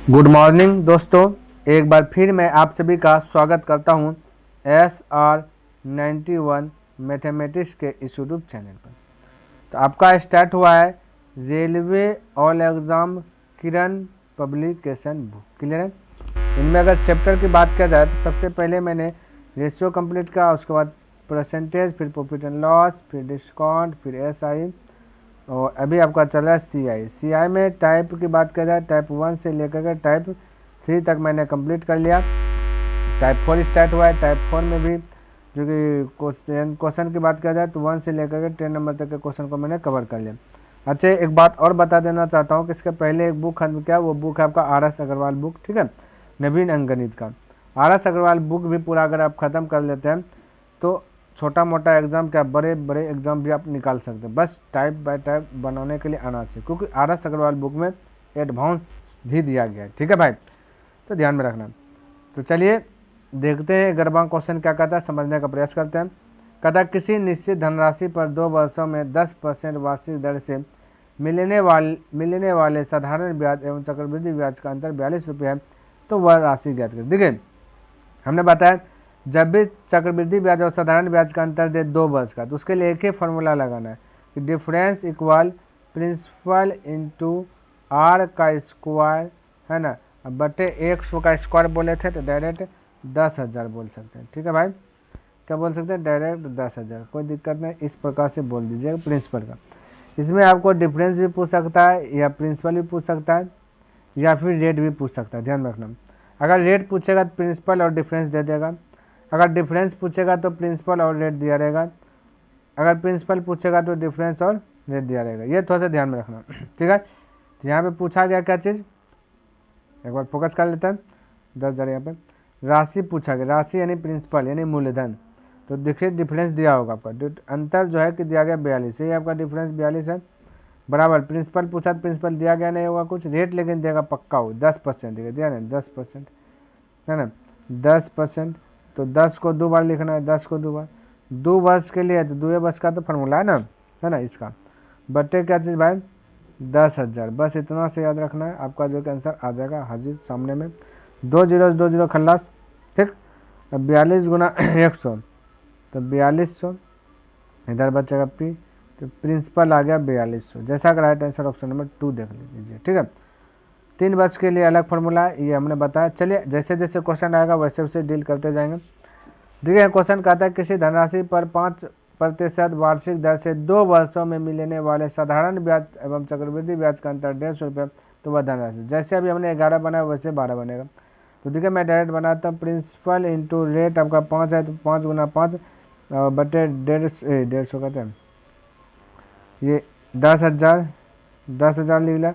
Good morning दोस्तों, एक बार फिर मैं आप सभी का स्वागत करता हूं SR91 मैथमेटिक्स के इस यूट्यूब चैनल पर। तो आपका स्टार्ट हुआ है रेलवे ऑल एग्ज़ाम किरण पब्लिकेशन बुक। क्लियर है? इनमें अगर चैप्टर की बात किया जाए तो सबसे पहले मैंने रेशियो कंप्लीट किया, उसके बाद परसेंटेज, फिर प्रॉफिट एंड लॉस, फिर डिस्काउंट, फिर SI, और अभी आपका चल रहा है CI में टाइप की बात करें जाए, टाइप 1 से लेकर के टाइप 3 तक मैंने कंप्लीट कर लिया। टाइप 4 स्टार्ट हुआ है। टाइप 4 में भी जो कि क्वेश्चन की बात किया जाए तो 1 से लेकर के 10 नंबर तक के क्वेश्चन को मैंने कवर कर लिया। अच्छा, एक बात और बता देना चाहता हूँ कि इसके पहले एक बुक खत्म किया, वो बुक है आपका RS अग्रवाल बुक। ठीक है, नवीन अंकगणित का RS अग्रवाल बुक भी पूरा अगर आप ख़त्म कर लेते हैं तो छोटा मोटा एग्जाम क्या बड़े बड़े एग्जाम भी आप निकाल सकते हैं। बस टाइप बाय टाइप बनाने के लिए आना चाहिए, क्योंकि RS अग्रवाल बुक में एडवांस भी दिया गया है। ठीक है भाई, तो ध्यान में रखना। तो चलिए देखते हैं गरबा क्वेश्चन क्या कहता है, समझने का प्रयास करते हैं। कहता है किसी निश्चित धनराशि पर 2 वर्षों में 10% वार्षिक दर से मिलने वाले साधारण ब्याज एवं चक्रवृद्धि ब्याज का अंतर 42 रुपये है, तो वह राशि ज्ञात करें। देखिए, हमने बताया जब भी चक्रवृद्धि ब्याज और साधारण ब्याज का अंतर दे 2 वर्ष का, तो उसके लिए एक ही फॉर्मूला लगाना है कि difference equal principal into R का स्क्वायर, है ना, बटे 100 का स्क्वायर बोले थे तो डायरेक्ट 10,000 बोल सकते हैं। ठीक है भाई, क्या बोल सकते हैं? डायरेक्ट 10,000, कोई दिक्कत नहीं, इस प्रकार से बोल दीजिएगा प्रिंसिपल का। इसमें आपको डिफरेंस भी पूछ सकता है या प्रिंसिपल भी पूछ सकता है या फिर रेट भी पूछ सकता है, ध्यान रखना। अगर रेट पूछेगा तो प्रिंसिपल और डिफरेंस दे देगा, अगर डिफरेंस पूछेगा तो प्रिंसिपल और रेट दिया रहेगा, अगर प्रिंसिपल पूछेगा तो डिफरेंस और रेट दिया रहेगा। ये थोड़ा सा ध्यान में रखना। ठीक है, तो यहाँ पे पूछा गया क्या चीज़, एक बार फोकस कर लेते हैं। 10,000 यहाँ पर राशि पूछा गया, राशि यानी प्रिंसिपल यानी मूलधन। तो देखिए डिफरेंस दिया होगा आपका, अंतर जो है कि दिया गया 42, ये आपका डिफरेंस 42 है बराबर। प्रिंसिपल पूछा तो प्रिंसिपल दिया गया नहीं होगा कुछ, रेट लेकिन देगा पक्का हो 10% देगा, दिया ना 10%, है ना 10%। तो 10 को 2 बार लिखना है, 10 को 2 बार, 2 वर्ष के लिए, तो 2 वर्ष का तो फॉर्मूला है ना इसका, बटे क्या चीज़ भाई 10,000। बस इतना से याद रखना है, आपका जो कि आंसर आ जाएगा हाजिर सामने में। 2 0 खल्लास। ठीक, अब 42 गुना 100 तो 4200, इधर बचेगा P, तो प्रिंसिपल आ गया 4200। जैसा कि राइट आंसर ऑप्शन नंबर 2 देख लीजिए। ठीक है, 3 वर्ष के लिए अलग फॉर्मूला है, ये हमने बताया। चलिए जैसे जैसे क्वेश्चन आएगा वैसे वैसे डील करते जाएंगे। देखिए क्वेश्चन कहता है किसी धनराशि पर 5% वार्षिक दर से 2 वर्षों में मिलने वाले साधारण ब्याज एवं चक्रवृद्धि ब्याज का अंतर 150 रुपये, तो वह धनराशि। जैसे अभी हमने 11 बनाया वैसे 12 बनेगा। तो देखिए मैं डायरेक्ट बनाता हूँ, प्रिंसिपल इंटू रेट आपका 5 है, तो 5 गुना 5 बटे 150 कहते हैं, ये 10,000 लिख लिया।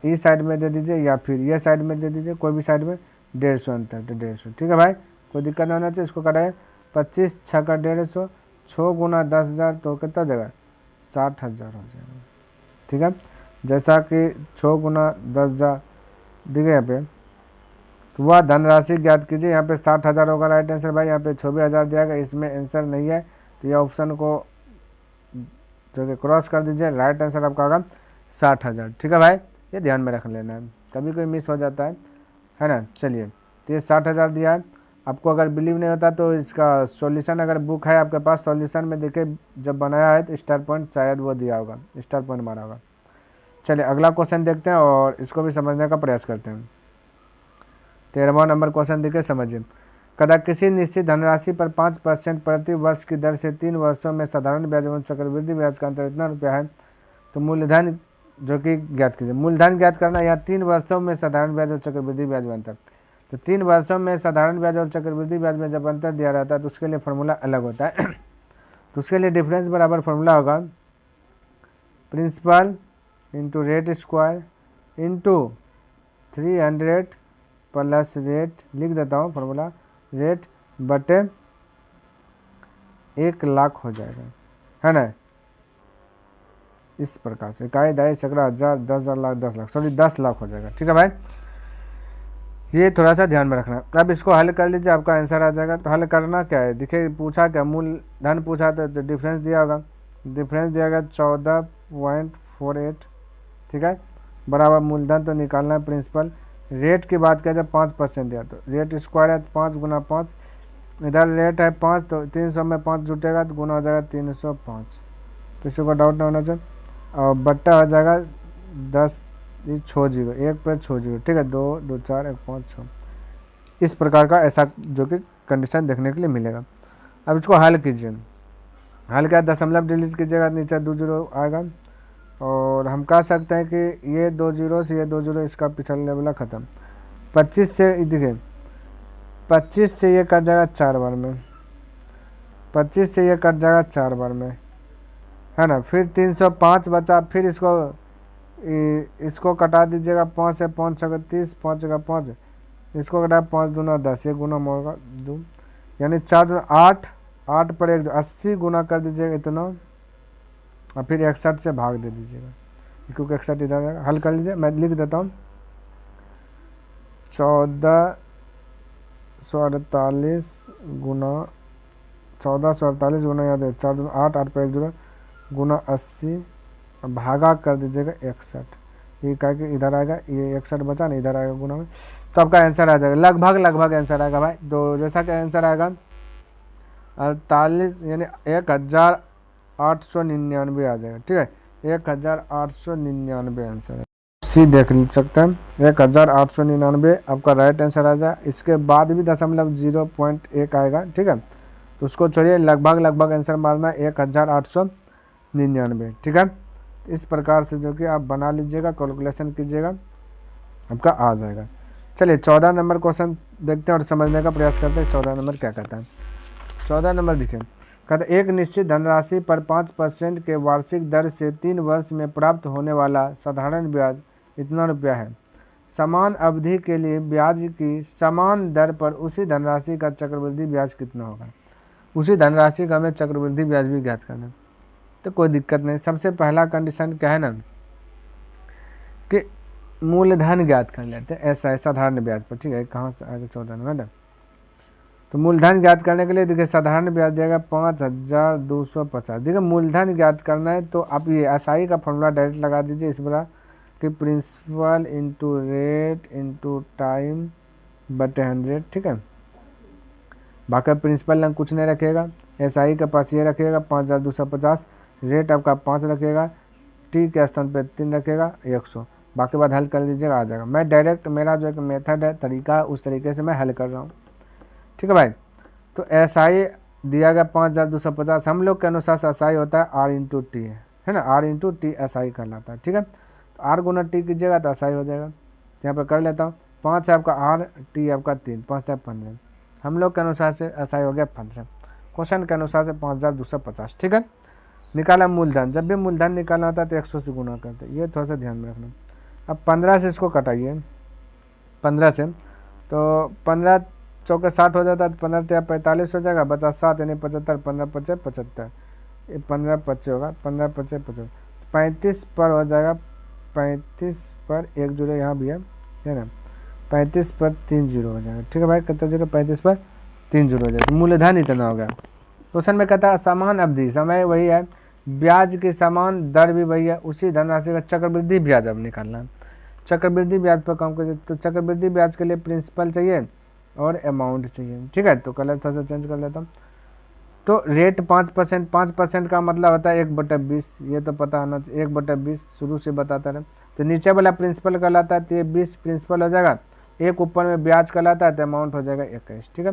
इस साइड में दे दीजिए या फिर ये साइड में दे दीजिए, कोई भी साइड में 150 अंतर, तो 150। ठीक है भाई, कोई दिक्कत नहीं होना चाहिए। इसको कराए 25 6 का 150, 6 गुना 10,000 तो कितना जगह 60,000 हो जाएगा। ठीक है, जैसा कि 6 गुना 10,000 दिखे यहाँ पे, तो वह धनराशि ज्ञात कीजिए। यहाँ पे 60,000 होगा राइट आंसर भाई, यहाँ पे 24,000 दिया गया, इसमें आंसर नहीं है, तो यह ऑप्शन को जो कि क्रॉस कर दीजिए। राइट आंसर आपका होगा 60,000। ठीक है भाई, ये ध्यान में रख लेना है, कभी कोई मिस हो जाता है ना। चलिए, तो ये 60,000 दिया है आपको। अगर बिलीव नहीं होता तो इसका सॉल्यूशन अगर बुक है आपके पास, सॉल्यूशन में देखिए जब बनाया है तो स्टार पॉइंट शायद वो दिया होगा, स्टार पॉइंट मारा होगा। चलिए अगला क्वेश्चन देखते हैं और इसको भी समझने का प्रयास करते हैं। 13वां नंबर क्वेश्चन देखिए, समझिए। कदा किसी निश्चित धनराशि पर 5% प्रति वर्ष की दर से 3 वर्षों में साधारण ब्याज एवं चक्रवृद्धि ब्याज का अंतर इतना रुपया है, तो मूलधन जो कि ज्ञात कीजिए। मूलधन ज्ञात करना, यहाँ 3 वर्षों में साधारण ब्याज और चक्रवृद्धि ब्याज में अंतर। तो 3 वर्षों में साधारण ब्याज और चक्रवृद्धि ब्याज में जब अंतर दिया रहता है तो उसके लिए फॉर्मूला अलग होता है। तो उसके लिए डिफरेंस बराबर फॉर्मूला होगा principal into rate square into 300 plus rate, लिख देता हूँ फॉर्मूला, रेट बटे 1,00,000 हो जाएगा, है ना, इस प्रकार से इकाई दाई सैकड़ा हज़ार 10,000 लाख 10 लाख, सॉरी 10 लाख हो जाएगा। ठीक है भाई, ये थोड़ा सा ध्यान में रखना। अब इसको हल कर लीजिए, आपका आंसर आ जाएगा। तो हल करना क्या है, देखिए पूछा क्या, मूलधन पूछा तो डिफरेंस दिया होगा, डिफरेंस दिया गया 14.48। ठीक है, बराबर मूलधन तो निकालना है प्रिंसिपल रेट की बात किया जाए 5% दिया तो रेट स्क्वायर है 5 गुना 5, इधर रेट है 5 तो 300 में 5 जुटेगा तो गुना हो जाएगा 305। किसी को डाउट नहीं होना चाहिए। और बट्टा हो जाएगा 10 6 जीरो 1 पर 6 जीरो, ठीक है, 2 2 4 1 5 6। इस प्रकार का ऐसा जो कि कंडीशन देखने के लिए मिलेगा। अब इसको हल कीजिए, हल क्या दशमलव डिलीट कीजिएगा नीचे 2 जीरो आएगा, और हम कह सकते हैं कि ये 2 जीरो से ये 2 जीरो इसका पिछला लेवल ख़त्म। 25 से देखिए 25 से ये कट जाएगा 4 बार में, 25 से ये कट जाएगा 4 बार में, है ना। फिर 305 बचा, फिर इसको कटा दीजिएगा 5 से, 5 6 30, 5 जगह 5, इसको कटा 5 दूना 10, ये गुना होगा 2, यानी 4 दूना 8, 8 पर 1 80 गुना कर दीजिएगा इतना, और फिर 61 से भाग दे दीजिएगा, क्योंकि 61 इधर जाएगा। हल कर लीजिए, मैं लिख देता हूँ 1448 गुना याद है 4 दूना 8, 8 पर 1 दूना गुना 80 भागा कर दीजिएगा 61, ये कह के इधर आएगा, ये 61 बचा ना, इधर आएगा गुना में, तो आपका आंसर आ जाएगा लगभग आंसर आएगा भाई। तो जैसा कि आंसर आएगा 48 यानी 1899 आ जाएगा, ठीक है, 1899 आंसर है। सी देख सकते हैं 1899 आपका राइट आंसर आ जाए। इसके बाद भी 0.1 आएगा, ठीक है, तो उसको छोड़िए, लगभग आंसर मारना 1899, ठीक है। इस प्रकार से जो कि आप बना लीजिएगा, कैलकुलेशन कीजिएगा, आपका आ जाएगा। चलिए 14 नंबर क्वेश्चन देखते हैं और समझने का प्रयास करते हैं। 14 नंबर क्या कहता है, 14 नंबर देखिए, कहते एक निश्चित धनराशि पर 5% के वार्षिक दर से 3 वर्ष में प्राप्त होने वाला साधारण ब्याज इतना रुपया है। समान अवधि के लिए ब्याज की समान दर पर उसी धनराशि का चक्रवृद्धि ब्याज कितना होगा। उसी धनराशि का हमें चक्रवृद्धि ब्याज भी ज्ञात करना है, तो कोई दिक्कत नहीं। सबसे पहला कंडीशन क्या है ना कि मूलधन ज्ञात कर लेते हैं, ऐसा साधारण ब्याज पर, ठीक है। कहाँ से आगे 14 में ना, तो मूलधन ज्ञात करने के लिए देखिए साधारण ब्याज देगा 5250। देखिए मूलधन ज्ञात करना है तो आप ये एसआई का फॉर्मूला डायरेक्ट लगा दीजिए इस बार कि principal into rate into time बटे 100, ठीक है। बाकी प्रिंसिपल कुछ नहीं रखेगा, एसआई के पास ये रखेगा 5250, रेट आपका 5 रखेगा, टी के स्थान पे 3 रखेगा 100, बाकी बात हल कर लीजिएगा आ जाएगा। मैं डायरेक्ट मेरा जो एक मेथड है तरीका उस तरीके से मैं हल कर रहा हूँ, ठीक है भाई। तो एसआई दिया गया 5250, हम लोग के अनुसार एसआई होता है आर इंटू टी है ना, आर इंटू टी एसआई कहलाता है, ठीक है। तो आर गुना टी कीजिएगा तो एसआई हो जाएगा। यहाँ पर कर लेता हूँ, 5 है आपका आर, टी आपका 3, 5 है 15, हम लोग के अनुसार से एसआई हो गया 15, क्वेश्चन के अनुसार से 5250, ठीक है। निकाला मूलधन, जब भी मूलधन निकालना होता है तो 100 से गुना करते हैं, ये थोड़ा सा ध्यान में रखना। अब 15 से इसको कटाइए, 15 से, तो 15 चौके 60 हो जाता है, तो 15 45 हो जाएगा, बचा 7 यानी 75, 15 5 75, ये 15 25 होगा, 15 25 50, 35 पर हो जाएगा, 35 पर 1 जीरो यहाँ भी है ना, 35 पर 3 जीरो हो जाएगा, ठीक है भाई। कितना जीरो, 35 पर 3 जीरो हो जाएगा, मूलधन इतना हो गया। क्वेश्चन में कहता है समान अवधि, समय वही है, ब्याज की समान दर भी वही है, उसी धनराशि का चक्रवृद्धि ब्याज अब निकालना है। चक्रवृद्धि ब्याज पर काम करिए, तो चक्रवृद्धि ब्याज के लिए प्रिंसिपल चाहिए और अमाउंट चाहिए, ठीक है। तो कलर थोड़ा सा चेंज कर लेता हूँ। तो रेट 5%, 5% का मतलब होता है 1/20, ये तो पता होना चाहिए, 1/20 शुरू से बताता रहे। तो नीचे वाला प्रिंसिपल कहलाता है, तो ये 20 प्रिंसिपल हो जाएगा, एक ऊपर में ब्याज कहलाता है, तो अमाउंट हो जाएगा 21, ठीक है।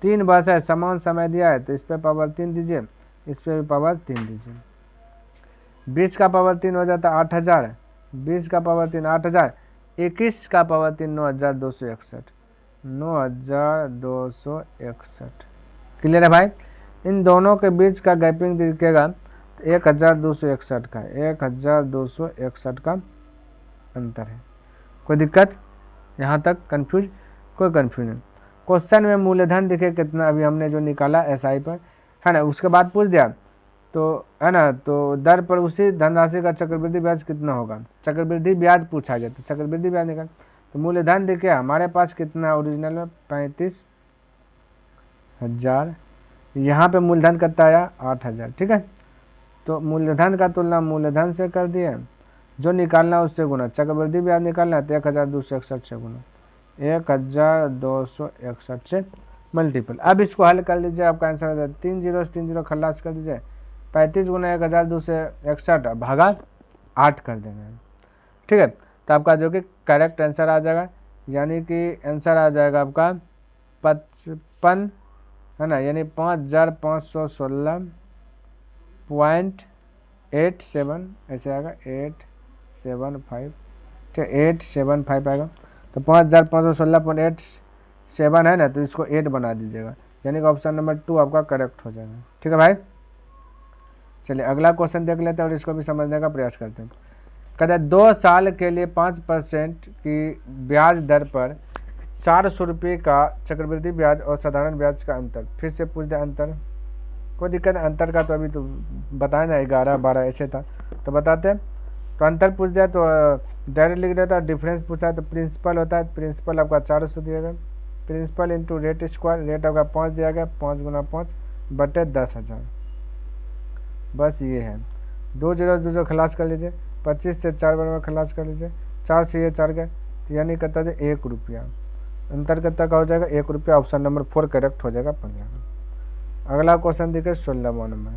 3 वर्ष है, समान समय दिया है, तो इस पर पावर 3 दीजिए, इस पर भी पावर 3 दीजिए। 20 का पावर 3 हो जाता है 8000, 20 का पावर 3 8000, 21 का पावर 3 9261, 9261, क्लियर है भाई। इन दोनों के बीच का गैपिंग दिखेगा तो 1261 का, 1261 का अंतर है। कोई दिक्कत यहाँ तक, कंफ्यूज, कोई कंफ्यूजन। क्वेश्चन में मूलधन दिखे कितना, अभी हमने जो निकाला एसआई पर, है ना, उसके बाद पूछ दिया तो, है ना, तो दर पर उसी धनराशि का चक्रवृद्धि ब्याज कितना होगा, चक्रवृद्धि ब्याज पूछा गया, तो चक्रवृद्धि ब्याज निकाल। तो मूलधन देखिए हमारे पास कितना ओरिजिनल में 35,000, यहाँ पे मूलधन कितना आया 8,000, ठीक है। तो मूलधन का तुलना मूलधन से कर दिए, जो निकालना उससे गुना, चक्रवृद्धि ब्याज निकालना है तो 1261 से गुना, 1261 से मल्टीपल। अब इसको हल कर लीजिए, आपका आंसर हो जाए 3 0 से 3 0 खल्लास कर दीजिए, 35 गुना 1261 भागा 8 कर देना है। ठीक है, तो आपका जो कि करेक्ट आंसर आ जाएगा, यानी कि आंसर आ जाएगा आपका 55 है ना, यानी 5516.87 ऐसे आएगा 875। ठीक है 875 आएगा, तो 5516.87 है ना, तो इसको 8 बना दीजिएगा, यानी कि ऑप्शन नंबर 2 आपका करेक्ट हो जाएगा। ठीक है भाई, चलिए अगला क्वेश्चन देख लेते हैं और इसको भी समझने का प्रयास करते हैं। कहते हैं 2 साल के लिए 5% की ब्याज दर पर 400 रुपये का चक्रवृद्धि ब्याज और साधारण ब्याज का अंतर। फिर से पूछ दे अंतर, कोई दिक्कत नहीं, अंतर का तो अभी तो बताए ना 11 12 ऐसे था तो बताते हैं। तो अंतर पूछ दिया तो डायरेक्ट लिख देता है, डिफरेंस पूछा है तो प्रिंसिपल होता है, प्रिंसिपल आपका 400 दिया गया, principal into rate square, rate आपका 5 दिया गया, 5 गुना 5 बटे 10,000। बस ये है, 2 0 खलास कर लीजिए, 25 से 4 बार में खलास कर लीजिए, 4 से ये 4 गए, तो यानी कहता है 1 रुपया, अंतर कितना का हो जाएगा 1 रुपया, ऑप्शन नंबर 4 करेक्ट हो जाएगा 15। अगला क्वेश्चन देखिए 16वां नंबर।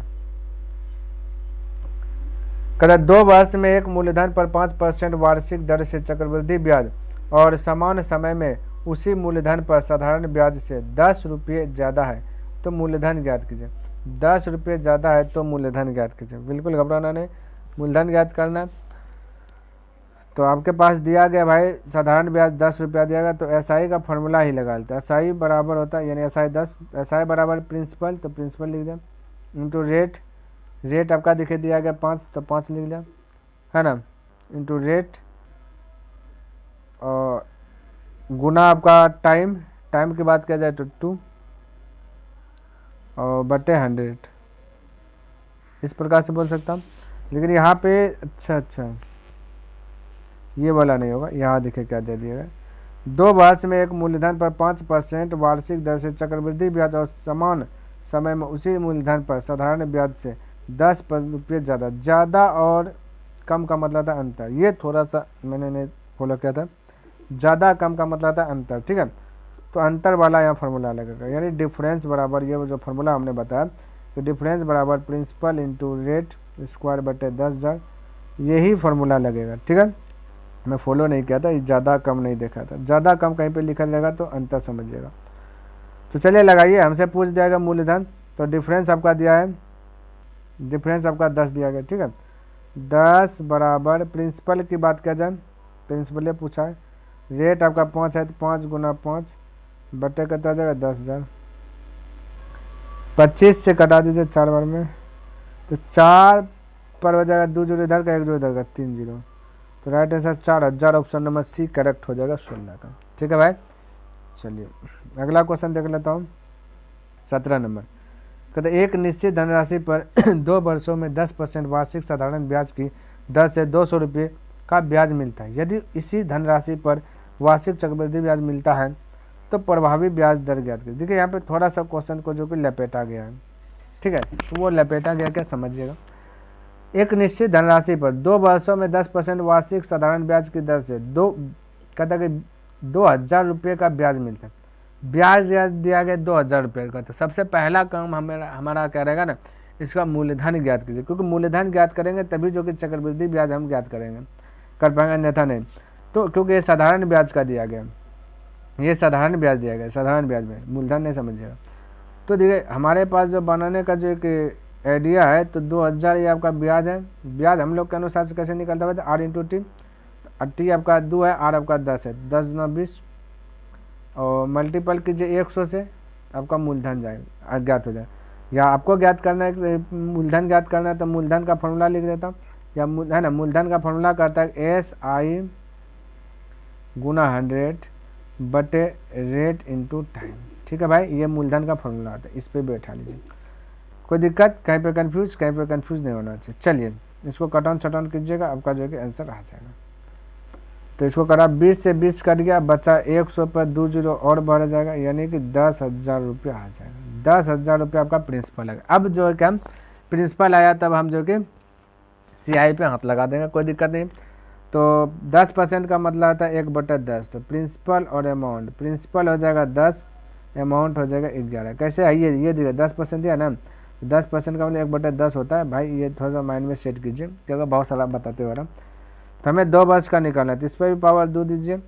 कहता 2 वर्ष में एक मूलधन पर 5% वार्षिक दर से चक्रवृद्धि ब्याज और समान समय में उसी मूलधन पर साधारण ब्याज से 10 रुपये ज़्यादा है तो मूलधन ज्ञात कीजिए। 10 रुपये ज़्यादा है तो मूलधन ज्ञात कीजिए, बिल्कुल घबराना नहीं, मूलधन ज्ञात करना है। तो आपके पास दिया गया भाई साधारण ब्याज 10 रुपया दिया गया, तो एसआई का फॉर्मूला ही लगा लेते हैं। एसआई बराबर होता है, यानी एसआई 10, एसआई बराबर प्रिंसिपल, तो प्रिंसिपल लिख दें, इंटू रेट, रेट आपका दिखे दिया गया 5 तो 5 लिख दें, है ना, इंटू रेट और गुना आपका टाइम, टाइम की बात किया जाए तो 2 और बटे 100, इस प्रकार से बोल सकता हूँ। लेकिन यहाँ पे अच्छा ये वाला नहीं होगा, यहाँ देखिए क्या दे दिया है, 2 वर्ष में एक मूलधन पर 5% वार्षिक दर से चक्रवृद्धि ब्याज और समान समय में उसी मूलधन पर साधारण ब्याज से 10 रुपये ज़्यादा। ज़्यादा और कम का मतलब था अंतर, ये थोड़ा सा मैंने नहीं फॉलो किया था, ज़्यादा कम का मतलब था अंतर। ठीक है, तो अंतर वाला यहाँ फार्मूला लगेगा, यानी डिफरेंस बराबर ये जो फार्मूला हमने बताया कि डिफरेंस बराबर प्रिंसिपल इंटू रेट स्क्वायर बटे 10,000, यही फार्मूला लगेगा। ठीक है, मैं फॉलो नहीं किया था, ज़्यादा कम नहीं देखा था, ज़्यादा कम कहीं पे लिखा रहेगा तो अंतर समझिएगा। तो चलिए लगाइए, हमसे पूछ दिया गया मूलधन, तो डिफरेंस आपका दिया है, डिफरेंस आपका 10 दिया गया। ठीक है, 10 बराबर प्रिंसिपल की बात किया जाए, प्रिंसिपल पूछा है, रेट आपका 5 है तो 5 गुना 5 बटे कितना आ जाएगा 10,000, 25 से कटा दीजिए 4 बार में, तो 4 पर हो जाएगा 2 0 इधर का 1 0 इधर का 3 0, तो right answer 4000, option number C correct हो जाएगा 16 का। ठीक है भाई, चलिए अगला क्वेश्चन देख लेता हूँ 17 नंबर। कहते एक निश्चित धनराशि पर 2 वर्षों में 10% वार्षिक साधारण ब्याज की दर से 200 रुपये का ब्याज मिलता है। यदि इसी धनराशि पर वार्षिक चक्रवृद्धि ब्याज मिलता है तो प्रभावी ब्याज दर ज्ञात कीजिए। देखिए यहाँ पे थोड़ा सा क्वेश्चन को जो कि लपेटा गया है, ठीक है, तो वो लपेटा गया क्या समझिएगा। एक निश्चित धनराशि पर 2 वर्षों में 10% वार्षिक साधारण ब्याज की दर से कहता है कि 2,000 रुपये का ब्याज मिलता है। ब्याज दिया गया 2,000 रुपये का, तो सबसे पहला काम हमारा क्या रहेगा ना, इसका मूलधन ज्ञात कीजिए, क्योंकि मूलधन ज्ञात करेंगे तभी जो कि चक्रवृद्धि ब्याज हम ज्ञात करेंगे, कर पाएंगे, अन्यथा नहीं। तो क्योंकि ये साधारण ब्याज का दिया गया, ये साधारण ब्याज दिया गया, साधारण ब्याज में मूलधन नहीं समझिएगा। तो देखिए हमारे पास जो बनाने का जो एक आइडिया है, तो 2,000 ये आपका ब्याज है। ब्याज हम लोग के अनुसार से कैसे निकलता है, आर इंटू टी, टी आपका 2 है, आर आपका 10 है, 10 गुना 20 और मल्टीपल कीजिए 100 से, आपका मूलधन जाएगा ज्ञात हो जाए। या आपको ज्ञात करना है मूलधन ज्ञात करना है तो मूलधन का फॉर्मूला लिख देता हूँ, या है ना, मूलधन का फॉर्मूला करता है SI गुना 100 बटे रेट इंटू टाइम। ठीक है भाई, ये मूलधन का फॉर्मूला आता है, इस पर बैठा लीजिए, कोई दिक्कत, कहीं पे कंफ्यूज नहीं होना चाहिए। चलिए इसको कट ऑन कीजिएगा, आपका जो है आंसर आ जाएगा। तो इसको करा 20 से 20 कट गया, बचा 100 पर 2 0 और बढ़ जाएगा, यानी कि 10,000 रुपये आ जाएगा। 10,000 रुपये आपका प्रिंसिपल है। अब जो है क्या प्रिंसिपल आया तब हम जो कि CI पे हाथ लगा देंगे, कोई दिक्कत नहीं। तो 10% का मतलब आता है 1/10। तो प्रिंसिपल और अमाउंट, प्रिंसिपल हो जाएगा 10, अमाउंट हो जाएगा 11। कैसे है ये देखिए 10% दिया ना, 10% का मतलब 1/10 होता है भाई। ये थोड़ा सा माइंड में सेट कीजिए क्योंकि बहुत सारा बताते हो रहा। तो हमें 2 वर्ष का निकालना है, तो इस पर भी पावर 2 दीजिए,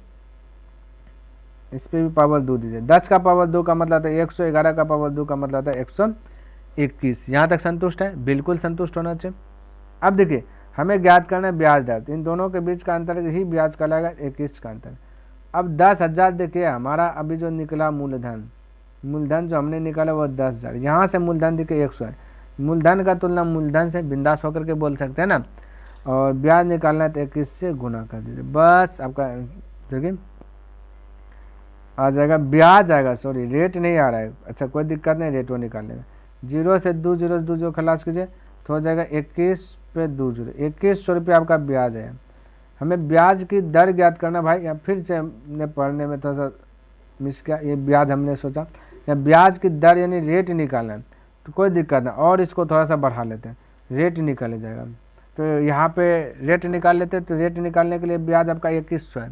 इस पर भी पावर 2 दीजिए। 10 का पावर 2 का मतलब था 111 का पावर 2 का मतलब था 121। यहाँ तक संतुष्ट है? बिल्कुल संतुष्ट होना चाहिए। अब देखिए हमें ज्ञात करना है ब्याज दर, तो इन दोनों के बीच का अंतर ही ब्याज कहलाएगा, 21 का अंतर। अब 10,000 देखिए हमारा अभी जो निकला मूलधन, मूलधन जो हमने निकाला वो 10,000। यहाँ से मूलधन देखिए 100 है। मूलधन का तुलना मूलधन से बिंदास होकर के बोल सकते हैं ना। और ब्याज निकालना है तो 21 से गुना कर दीजिए, बस आपका देखिए आ जाएगा, ब्याज आएगा, सॉरी रेट नहीं आ रहा है। अच्छा कोई दिक्कत नहीं, रेट वो निकालने में 0 से 2 0 खलास कीजिए तो हो जाएगा 21 पे 2 0, 2100 रुपये आपका ब्याज है। हमें ब्याज की दर ज्ञात करना भाई। या फिर से हमने पढ़ने में थोड़ा सा मिस किया, ये ब्याज हमने सोचा या ब्याज की दर यानी रेट निकालना है, तो कोई दिक्कत नहीं, और इसको थोड़ा सा बढ़ा लेते हैं, रेट निकाले जाएगा। तो यहाँ पे रेट निकाल लेते हैं, तो रेट निकालने के लिए ब्याज आपका 2100 है।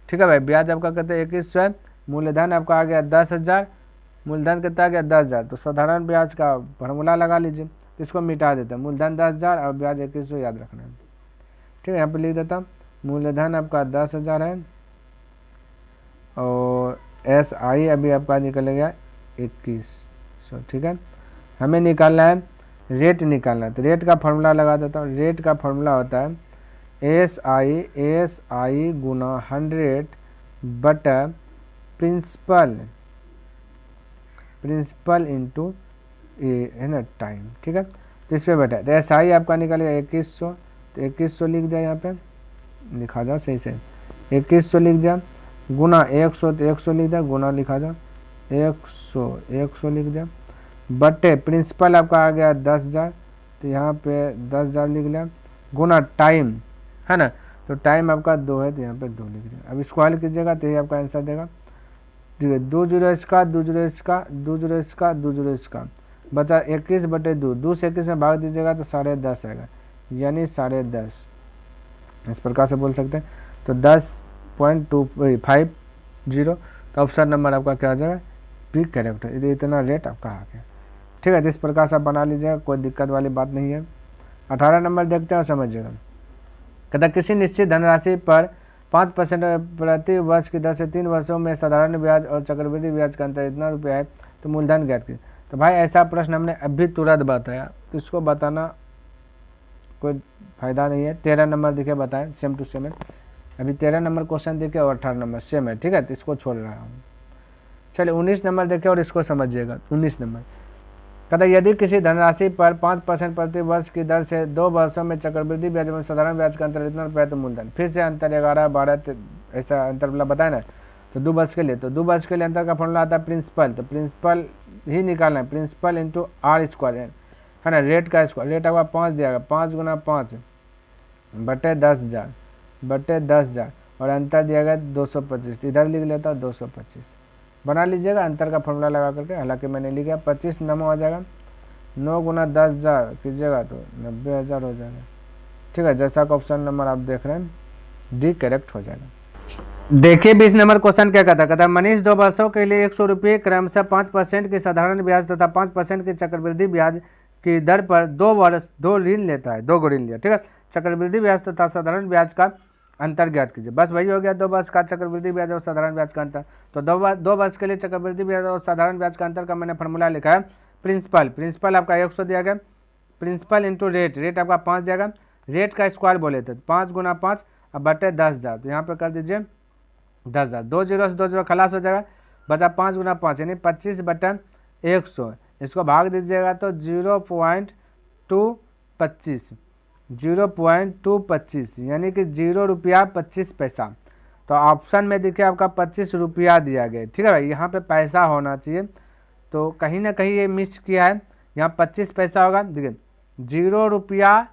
ठीक है भाई, ब्याज आपका कहते हैं 2100 है। मूलधन आपका आ गया 10,000, मूलधन कितना आ गया 10,000। तो साधारण ब्याज का फॉर्मूला लगा लीजिए, तो इसको मिटा देते हैं, मूलधन 10,000 और ब्याज 2100 याद रखना है। ठीक है, यहाँ पे लिख देता हूँ मूलधन आपका 10,000 है और SI अभी आपका निकलेगा 2100। ठीक है, हमें निकालना है रेट निकालना है, तो रेट का फॉर्मूला लगा देता हूँ। रेट का फॉर्मूला होता है SI गुना 100 बटा प्रिंसिपल इंटू है ना टाइम। ठीक है, तो इस पर बैठा है, तो SI आपका निकलेगा 2100, तो 2100 लिख दिया, यहाँ पे लिखा जाओ सही से 2100 लिख दिया, गुना 100 तो 100 लिख दिया, गुना लिखा जाओ 100 लिख दिया, बटे प्रिंसिपल आपका आ गया 10,000, तो यहाँ पे 10,000 लिख लिया, गुना टाइम है ना, तो टाइम आपका 2 है, तो यहाँ पे 2 लिख दिया। अब इसको हल कीजिएगा तो ये आपका आंसर देगा। ठीक है, 2 0 इसका 2 0 इसका 2 0 इसका 2 0 इसका बचा 21/2, 2 से 21 में भाग दीजिएगा तो 10.5 आएगा, यानी 10.5 इस प्रकार से बोल सकते हैं। तो 10.250, तो ऑप्शन नंबर आपका क्या आ जाएगा, बी करेक्ट है। इतना रेट आपका आ गया। ठीक है, इस प्रकार से आप बना लीजिएगा, कोई दिक्कत वाली बात नहीं है। 18 नंबर देखते हैं, समझिएगा। कहता किसी निश्चित धनराशि पर 5% प्रति वर्ष की दर से 3 वर्षों में साधारण ब्याज और चक्रवृद्धि ब्याज का अंतर इतना रुपया है, तो मूलधन ज्ञात कीजिए। तो भाई ऐसा प्रश्न हमने अभी तुरंत बताया, तो इसको बताना कोई फायदा नहीं है। 13 नंबर देखिए बताएं, सेम टू सेम है। अभी 13 नंबर क्वेश्चन देखिए और 18 नंबर सेम है। ठीक है, तो इसको छोड़ रहा हूँ। चलिए 19 नंबर देखिए और इसको समझिएगा। 19 नंबर कहता यदि किसी धनराशि पर 5% प्रति वर्ष की दर से 2 वर्षों में चक्रवृद्धि ब्याज और साधारण ब्याज का अंतर इतना रुपया, तो मूलधन। फिर से अंतर 11 12 ऐसा अंतर मतलब बताए ना, तो 2 वर्ष के लिए, तो 2 वर्ष के लिए अंतर का फॉर्मूला आता है प्रिंसिपल, तो प्रिंसिपल ही निकालना है, प्रिंसिपल इंटू R स्क्वायर है ना, रेट का स्क्वायर, रेट आपका 5 दिया, 5 गुना 5 बटे 10,000 और अंतर दिया गया 225, इधर लिख लेता हूँ 225, बना लीजिएगा अंतर का फॉर्मूला लगा करके। हालांकि मैंने लिखा 25 9 आ जाएगा, 9 गुना 10,000 कीजिएगा तो 90,000 हो जाएगा। ठीक है, जैसा का ऑप्शन नंबर आप देख रहे हैं डी करेक्ट हो जाएगा। देखिए 20 नंबर क्वेश्चन क्या कहता है मनीष 2 वर्षों के लिए 100 रुपये क्रमशः 5% की साधारण ब्याज तथा 5% की चक्रवृद्धि ब्याज की दर पर 2 वर्ष 2 ऋण लेता है, 2 को ऋण लिया। ठीक है, चक्रवृद्धि ब्याज तथा साधारण ब्याज का अंतर ज्ञात कीजिए। बस वही हो गया, 2 वर्ष का चक्रवृद्धि ब्याज और साधारण ब्याज का अंतर। तो 2 वर्ष के लिए चक्रवृद्धि ब्याज और साधारण ब्याज का अंतर का मैंने फॉर्मूला लिखा है प्रिंसिपल आपका 100 दिया गया, प्रिंसिपल इंटू रेट आपका 5 दिया गया, रेट का स्क्वायर बोले थे 5 गुना 5 अब बटे 10,000, तो यहाँ पे कर दीजिए 10,000, 2 0 से 2 0 खलास हो जाएगा, बचा 5 गुना 5 यानी 25 बटा 100, इसको भाग दीजिएगा तो 0.225 यानी कि 0 रुपया 25 पैसा। तो ऑप्शन में देखिए आपका 25 रुपया दिया गया। ठीक है भाई, यहाँ पे पैसा होना चाहिए, तो कहीं ना कहीं ये मिस किया है, यहाँ 25 पैसा होगा। देखिए 0 रुपया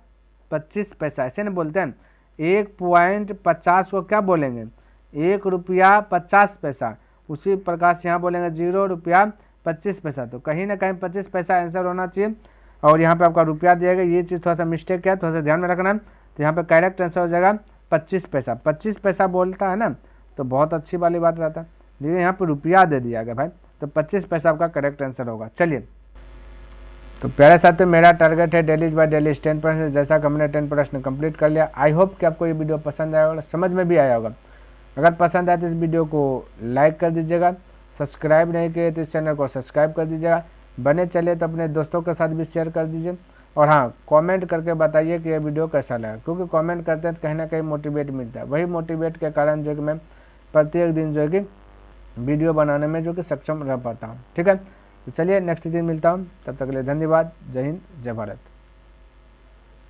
25 पैसा ऐसे ना बोलते हैं, 1.50 को क्या बोलेंगे 1 रुपया 50 पैसा, उसी प्रकार से यहाँ बोलेंगे 0 रुपया 25 पैसा। तो कहीं ना कहीं 25 पैसा आंसर होना चाहिए, और यहाँ पे आपका रुपया दिया गया, ये चीज़ थोड़ा सा मिस्टेक है, थोड़ा सा ध्यान में रखना है। तो यहाँ पे करेक्ट आंसर हो जाएगा 25 पैसा, 25 पैसा बोलता है ना तो बहुत अच्छी वाली बात रहता है, लेकिन यहाँ पर रुपया दे दिया गया भाई, तो 25 पैसा आपका करेक्ट आंसर होगा। चलिए, तो प्यारे साथियों, मेरा टारगेट है डेली बाय डेली 10%, जैसा कि हमने 10 प्रश्न कंप्लीट कर लिया। आई होप कि आपको ये वीडियो पसंद आया होगा, समझ में भी आया होगा। अगर पसंद आए तो इस वीडियो को लाइक कर दीजिएगा, सब्सक्राइब नहीं किए तो इस चैनल को सब्सक्राइब कर दीजिएगा, बने चले तो अपने दोस्तों के साथ भी शेयर कर दीजिए। और हाँ, कमेंट करके बताइए कि ये वीडियो कैसा लगा, क्योंकि कमेंट करते हैं तो कहीं ना कहीं मोटिवेट मिलता है, वही मोटिवेट के कारण जो कि मैं प्रत्येक दिन जो है कि वीडियो बनाने में जो कि सक्षम रह पाता हूँ। ठीक है, तो चलिए नेक्स्ट दिन मिलता हूँ, तब तक के लिए धन्यवाद। जय हिंद, जय भारत।